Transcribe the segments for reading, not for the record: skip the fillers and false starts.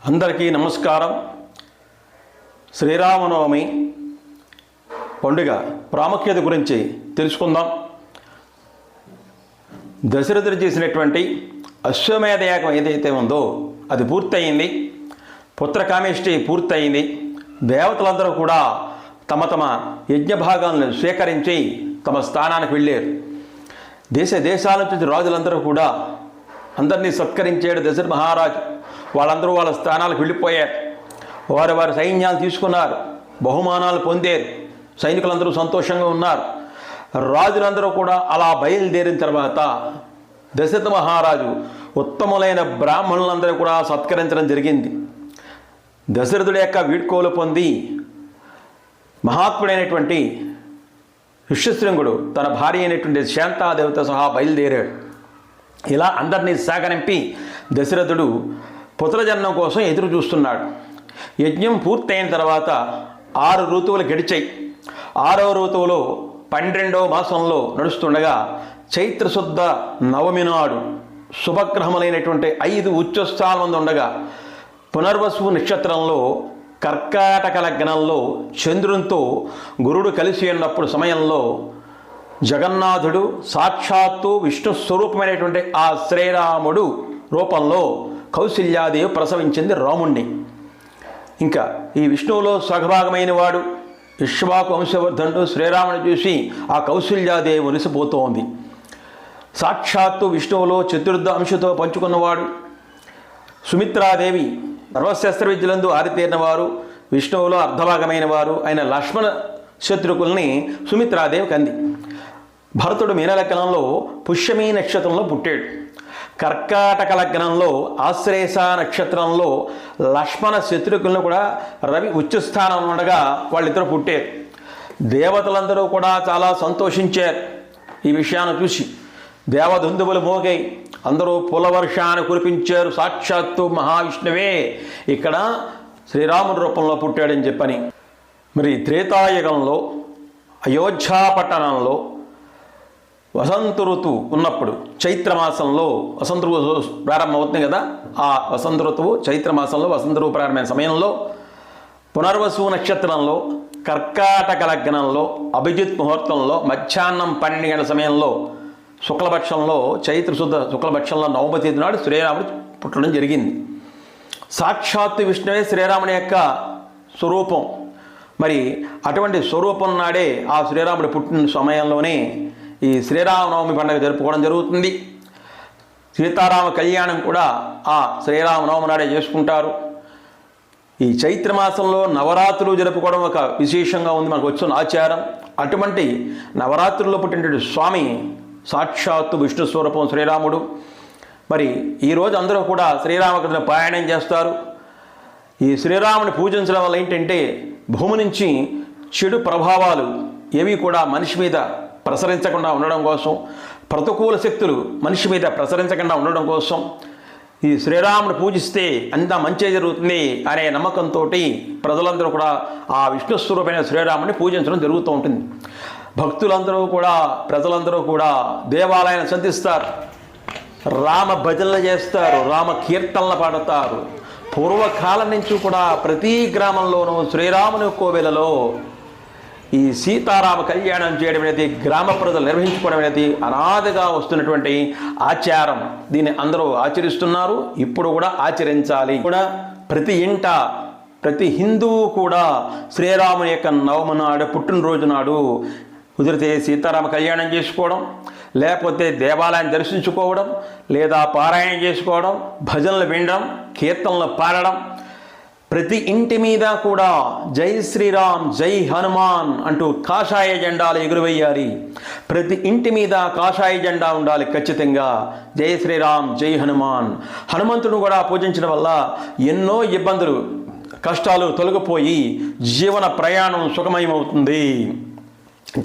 అందరికీ నమస్కారం. శ్రీరామనవమి పండుగ ప్రాముఖ్యత గురించి తెలుసుకుందాం. దశరథుడు చేసినటువంటి అశ్వమేధ యాగం ఏదైతే ఉందో అది పూర్తయింది. పుత్రకామేష్టి పూర్తయింది. దేవతలందరూ కూడా తమ తమ యజ్ఞ భాగాలను స్వీకరించి తమ స్థానానికి వెళ్ళారు. దేశాల నుంచి రాజులందరూ కూడా అందరినీ సత్కరించాడు దశరథ మహారాజు. వాళ్ళందరూ వాళ్ళ స్థానాలకు వెళ్ళిపోయారు. వారి సైన్యాలు తీసుకున్నారు, బహుమానాలు పొందారు. సైనికులందరూ సంతోషంగా ఉన్నారు. రాజులందరూ కూడా అలా బయలుదేరిన తర్వాత దశరథ మహారాజు ఉత్తములైన బ్రాహ్మణులందరూ కూడా సత్కరించడం జరిగింది. దశరథుడి యొక్క వీడ్కోలు పొంది మహాత్ముడైనటువంటి ఋష్యశృంగుడు తన భార్య అయినటువంటి శాంతాదేవితో సహా బయలుదేరాడు. ఇలా అందరినీ సాగనింపి దశరథుడు పుత్రజన్మం కోసం ఎదురు చూస్తున్నాడు. యజ్ఞం పూర్తయిన తర్వాత 6 ఋతువులు గడిచాయి. 6వ ఋతువులో 12వ మాసంలో నడుస్తుండగా చైత్రశుద్ధ నవమి నాడు శుభగ్రహములైనటువంటి 5 ఉచ్చస్థానం ఉండగా పునర్వసు నక్షత్రంలో కర్కాటక లగ్నంలో చంద్రునితో గురుడు కలిసి ఉన్నప్పుడు సమయంలో జగన్నాథుడు సాక్షాత్తు విష్ణు స్వరూపమైనటువంటి ఆ శ్రీరాముడు రూపంలో కౌసల్యాదేవి ప్రసవించింది రాముణ్ణి. ఇంకా ఈ విష్ణువులో సగభాగమైన వాడు విశ్వాకు వంశవర్ధనుడు శ్రీరాముని చూసి ఆ కౌసల్యాదేవి మురిసిపోతోంది. సాక్షాత్తు విష్ణువులో చతుర్థ అంశతో పంచుకున్నవాడు సుమిత్రాదేవి సర్వశస్త్ర విద్యలందు ఆరితేరినవారు, విష్ణువులో అర్ధభాగమైన వారు అయిన లక్ష్మణ శత్రుకుల్ని సుమిత్రాదేవి కంది. భరతుడు మీనలగ్నంలో పుష్యమీ నక్షత్రంలో పుట్టాడు. కర్కాటక లగ్నంలో ఆశ్లేష నక్షత్రంలో లక్ష్మణ శత్రుకులను కూడా రవి ఉచ్చస్థానం ఉండగా వాళ్ళిద్దరూ పుట్టారు. దేవతలందరూ కూడా చాలా సంతోషించారు ఈ విషయాన్ని చూసి. దేవదుందువులు మోగాయి. అందరూ పులవర్షాన్ని కురిపించారు. సాక్షాత్తు మహావిష్ణువే ఇక్కడ శ్రీరాముడి రూపంలో పుట్టాడని చెప్పని. మరి త్రేతాయుగంలో అయోధ్యా పట్టణంలో వసంత ఋతువు ఉన్నప్పుడు చైత్రమాసంలో వసంత ఋతువు ప్రారంభమవుతుంది కదా. ఆ వసంత ఋతువు చైత్రమాసంలో వసంత ఋతువు ప్రారంభమైన సమయంలో పునర్వసు నక్షత్రంలో కర్కాటక లగ్నంలో అభిజిత్ ముహూర్తంలో మధ్యాహ్నం 12 గంటల సమయంలో శుక్లపక్షంలో చైత్రశుద్ధ శుక్లపక్షంలో నవమ తేదీ నాడు శ్రీరాముడు పుట్టడం జరిగింది. సాక్షాత్తు విష్ణువే శ్రీరాముని యొక్క స్వరూపం. మరి అటువంటి స్వరూపం నాడే ఆ శ్రీరాముడు పుట్టిన సమయంలోనే ఈ శ్రీరామనవమి పండుగ జరుపుకోవడం జరుగుతుంది. సీతారామ కళ్యాణం కూడా ఆ శ్రీరామనవమి నాడే చేసుకుంటారు. ఈ చైత్రమాసంలో నవరాత్రులు జరుపుకోవడం ఒక విశేషంగా ఉంది, మనకు వచ్చిన ఆచారం. అటువంటి నవరాత్రుల్లో పుట్టినటువంటి స్వామి సాక్షాత్తు విష్ణు స్వరూపం శ్రీరాముడు. మరి ఈరోజు అందరూ కూడా శ్రీరామకృష్ణ పారాయణం చేస్తారు. ఈ శ్రీరాముని పూజించడం వల్ల ఏంటంటే భూమి నుంచి చెడు ప్రభావాలు ఏవి కూడా మనిషి మీద ప్రసరించకుండా ఉండడం కోసం, ప్రతికూల శక్తులు మనిషి మీద ప్రసరించకుండా ఉండడం కోసం ఈ శ్రీరాముని పూజిస్తే అంతా మంచి జరుగుతుంది అనే నమ్మకంతో ప్రజలందరూ కూడా ఆ విష్ణు స్వరూపమైన శ్రీరాముని పూజించడం జరుగుతూ ఉంటుంది. భక్తులందరూ కూడా ప్రజలందరూ కూడా దేవాలయాన్ని సంధిస్తారు, రామ భజనలు చేస్తారు, రామ కీర్తనలు పాడతారు. పూర్వకాలం నుంచి కూడా ప్రతి గ్రామంలోనూ శ్రీరాముని కోవెలలో ఈ సీతారామ కళ్యాణం చేయడం అనేది గ్రామ ప్రజలు నిర్వహించుకోవడం అనేది అనాదిగా వస్తున్నటువంటి ఆచారం. దీన్ని అందరూ ఆచరిస్తున్నారు, ఇప్పుడు కూడా ఆచరించాలి. కూడా ప్రతి ఇంట ప్రతి హిందువు కూడా శ్రీరాముని యొక్క నవమి నాడు పుట్టినరోజు నాడు కుదిరితే సీతారామ కళ్యాణం చేసుకోవడం, లేకపోతే దేవాలయాన్ని దర్శించుకోవడం, లేదా పారాయణం చేసుకోవడం, భజనలు వినడం, కీర్తనలు పాడడం. ప్రతి ఇంటి మీద కూడా జై శ్రీరామ్ జై హనుమాన్ అంటూ కాషాయ జెండాలు ఎగురవేయాలి. ప్రతి ఇంటి మీద కాషాయ జెండా ఉండాలి ఖచ్చితంగా. జై శ్రీరామ్ జై హనుమాన్. హనుమంతుడు కూడా పూజించడం వల్ల ఎన్నో ఇబ్బందులు కష్టాలు తొలగిపోయి జీవన ప్రయాణం సుఖమయమవుతుంది.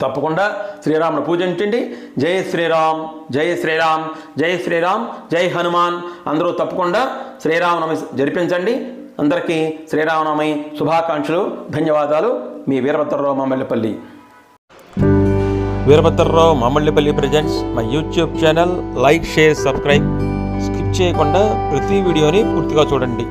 తప్పకుండా శ్రీరామును పూజించండి. జై శ్రీరామ్ జై శ్రీరామ్ జై శ్రీరామ్ జై హనుమాన్. అందరూ తప్పకుండా శ్రీరామనవమి జరిపించండి. అందరికీ శ్రీరామనవమి శుభాకాంక్షలు, ధన్యవాదాలు. మీ Veerabhadra Rao Mamillapalli. Veerabhadra Rao Mamillapalli presents my YouTube channel. Like, share, subscribe. Skip చేయకుండా ప్రతి వీడియోని పూర్తిగా చూడండి.